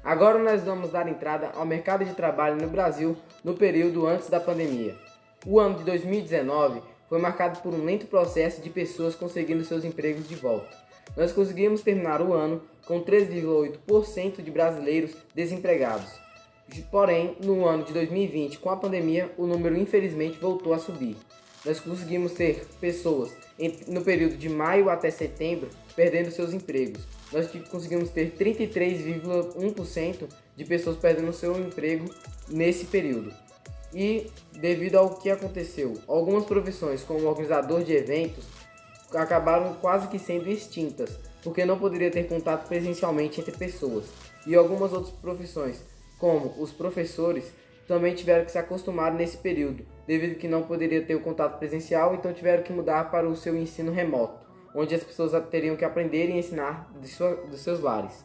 Agora nós vamos dar entrada ao mercado de trabalho no Brasil no período antes da pandemia. O ano de 2019 foi marcado por um lento processo de pessoas conseguindo seus empregos de volta. Nós conseguimos terminar o ano com 3,8% de brasileiros desempregados. Porém, no ano de 2020, com a pandemia, o número infelizmente voltou a subir. Nós conseguimos ter pessoas no período de maio até setembro perdendo seus empregos. Nós conseguimos ter 33,1% de pessoas perdendo seu emprego nesse período. E devido ao que aconteceu, algumas profissões como organizador de eventos acabaram quase que sendo extintas, porque não poderia ter contato presencialmente entre pessoas. E algumas outras profissões, como os professores, também tiveram que se acostumar nesse período, devido que não poderia ter o contato presencial, então tiveram que mudar para o seu ensino remoto, onde as pessoas teriam que aprender e ensinar dos seus lares.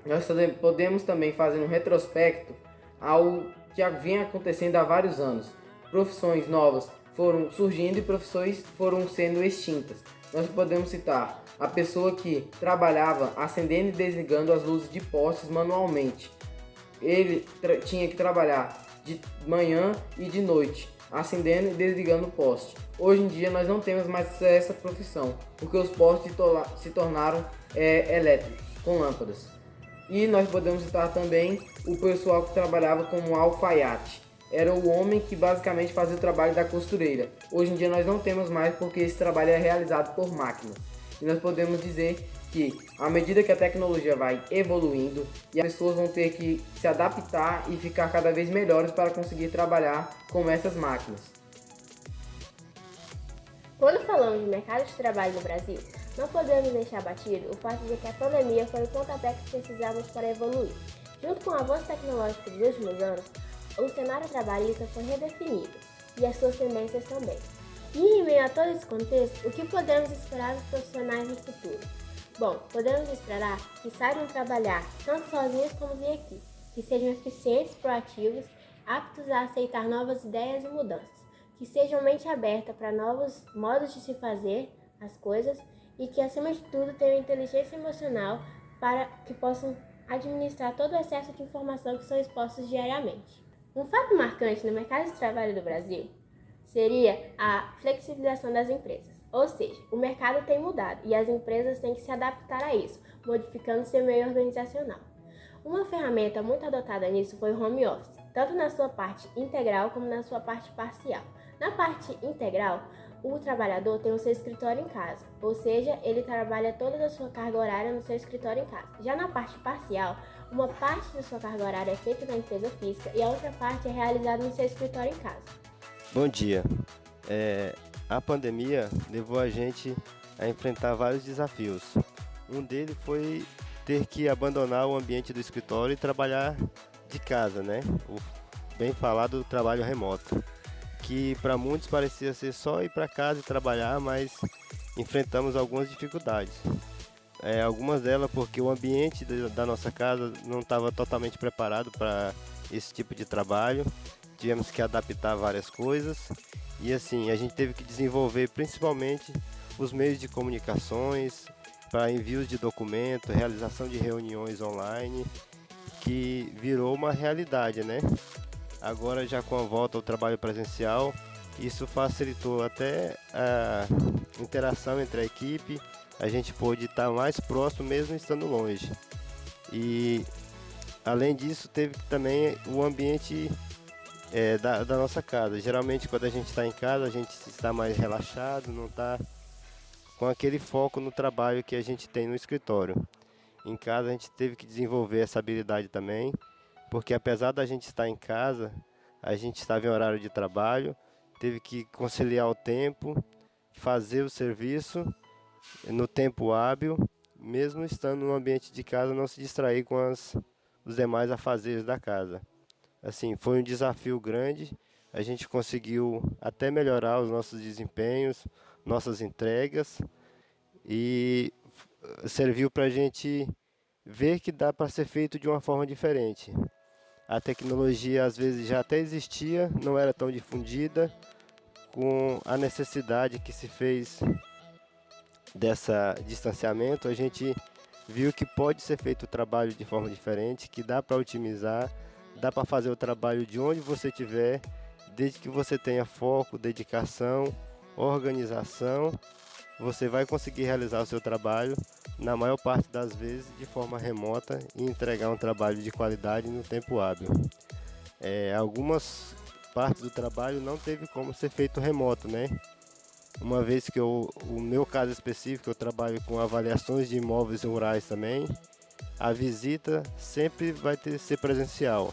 Nós podemos também fazer um retrospecto ao que vinha acontecendo há vários anos. Profissões novas foram surgindo e profissões foram sendo extintas. Nós podemos citar a pessoa que trabalhava acendendo e desligando as luzes de postes manualmente. Ele tinha que trabalhar de manhã e de noite, acendendo e desligando o poste. Hoje em dia nós não temos mais essa profissão, porque os postes se tornaram elétricos, com lâmpadas. E nós podemos citar também o pessoal que trabalhava como alfaiate. Era o homem que basicamente fazia o trabalho da costureira. Hoje em dia nós não temos mais, porque esse trabalho é realizado por máquinas. E nós podemos dizer que, à medida que a tecnologia vai evoluindo, e as pessoas vão ter que se adaptar e ficar cada vez melhores para conseguir trabalhar com essas máquinas. Quando falamos de mercado de trabalho no Brasil, não podemos deixar batido o fato de que a pandemia foi o pontapé que precisávamos para evoluir. Junto com o avanço tecnológico dos últimos anos, o cenário trabalhista foi redefinido, e as suas tendências também. E em meio a todo esse contexto, o que podemos esperar dos profissionais no futuro? Bom, podemos esperar que saibam trabalhar tanto sozinhos como em equipe, que sejam eficientes, proativos, aptos a aceitar novas ideias e mudanças, que sejam mente aberta para novos modos de se fazer as coisas e que, acima de tudo, tenham inteligência emocional para que possam administrar todo o excesso de informação que são expostos diariamente. Um fato marcante no mercado de trabalho do Brasil seria a flexibilização das empresas. Ou seja, o mercado tem mudado e as empresas têm que se adaptar a isso, modificando seu meio organizacional. Uma ferramenta muito adotada nisso foi o home office, tanto na sua parte integral como na sua parte parcial. Na parte integral, o trabalhador tem o seu escritório em casa, ou seja, ele trabalha toda a sua carga horária no seu escritório em casa. Já na parte parcial, uma parte da sua carga horária é feita na empresa física e a outra parte é realizada no seu escritório em casa. Bom dia. A pandemia levou a gente a enfrentar vários desafios. Um deles foi ter que abandonar o ambiente do escritório e trabalhar de casa, né? O bem falado trabalho remoto, que para muitos parecia ser só ir para casa e trabalhar, mas enfrentamos algumas dificuldades. Algumas delas porque o ambiente da nossa casa não estava totalmente preparado para esse tipo de trabalho. Tivemos que adaptar várias coisas e assim, a gente teve que desenvolver principalmente os meios de comunicações para envios de documentos, realização de reuniões online, que virou uma realidade, né? Agora, já com a volta ao trabalho presencial, isso facilitou até a interação entre a equipe. A gente pôde estar mais próximo mesmo estando longe. E além disso, teve também o ambiente da nossa casa. Geralmente, quando a gente está em casa, a gente está mais relaxado, não está com aquele foco no trabalho que a gente tem no escritório. Em casa, a gente teve que desenvolver essa habilidade também, porque apesar da gente estar em casa, a gente estava em horário de trabalho, teve que conciliar o tempo, fazer o serviço no tempo hábil, mesmo estando no ambiente de casa, não se distrair com os demais afazeres da casa. Assim, foi um desafio grande, a gente conseguiu até melhorar os nossos desempenhos, nossas entregas, e serviu para a gente ver que dá para ser feito de uma forma diferente. A tecnologia às vezes já até existia, não era tão difundida, com a necessidade que se fez desse distanciamento, a gente viu que pode ser feito o trabalho de forma diferente, que dá para otimizar, dá para fazer o trabalho de onde você estiver, desde que você tenha foco, dedicação, organização, você vai conseguir realizar o seu trabalho, na maior parte das vezes, de forma remota e entregar um trabalho de qualidade no tempo hábil. Algumas partes do trabalho não teve como ser feito remoto, né? Uma vez que o meu caso específico, eu trabalho com avaliações de imóveis rurais também, a visita sempre vai ser presencial.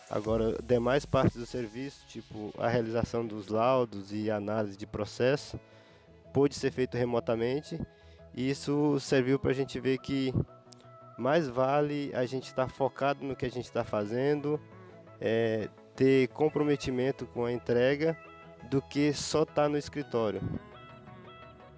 Agora, demais partes do serviço, tipo a realização dos laudos e análise de processo, pôde ser feito remotamente, e isso serviu para a gente ver que mais vale a gente estar focado no que a gente está fazendo, ter comprometimento com a entrega, do que só estar no escritório.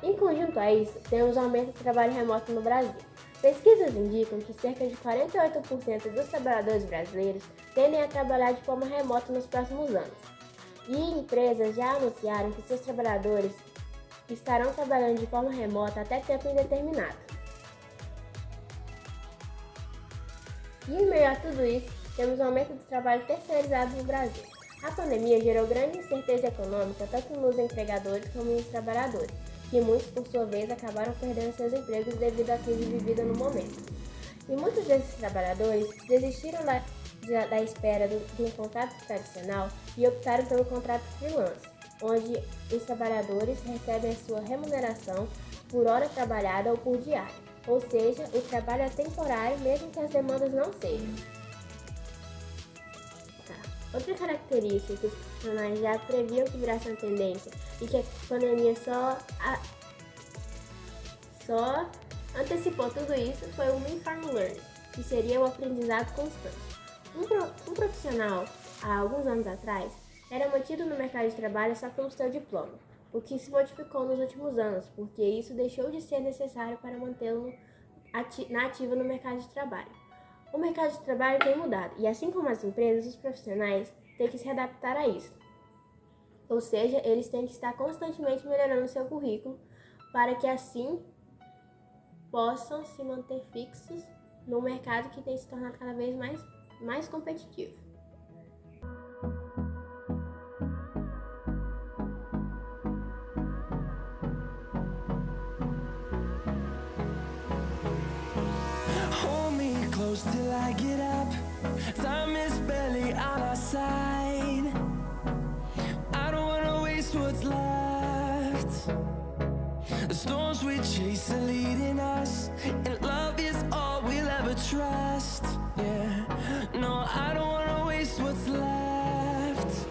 Em conjunto a isso, temos o aumento do trabalho remoto no Brasil. Pesquisas indicam que cerca de 48% dos trabalhadores brasileiros tendem a trabalhar de forma remota nos próximos anos. E empresas já anunciaram que seus trabalhadores estarão trabalhando de forma remota até tempo indeterminado. E em meio a tudo isso, temos o aumento do trabalho terceirizado no Brasil. A pandemia gerou grande incerteza econômica tanto nos empregadores como nos trabalhadores, que muitos, por sua vez, acabaram perdendo seus empregos devido à crise vivida no momento. E muitos desses trabalhadores desistiram da espera de um contrato tradicional e optaram pelo contrato freelance, onde os trabalhadores recebem a sua remuneração por hora trabalhada ou por diária, ou seja, o trabalho é temporário mesmo que as demandas não sejam. Outra característica que os profissionais já previam que virasse uma tendência e que a pandemia só antecipou tudo isso foi o Lifelong Learning, que seria o aprendizado constante. Um profissional, há alguns anos atrás, era mantido no mercado de trabalho só pelo seu diploma, o que se modificou nos últimos anos, porque isso deixou de ser necessário para mantê-lo na ativa no mercado de trabalho. O mercado de trabalho tem mudado e, assim como as empresas, os profissionais têm que se adaptar a isso. Ou seja, eles têm que estar constantemente melhorando seu currículo para que assim possam se manter fixos no mercado que tem se tornado cada vez mais competitivo. Till I get up, time is barely on our side. I don't wanna waste what's left. The storms we chase are leading us, and love is all we'll ever trust. Yeah, no, I don't wanna waste what's left.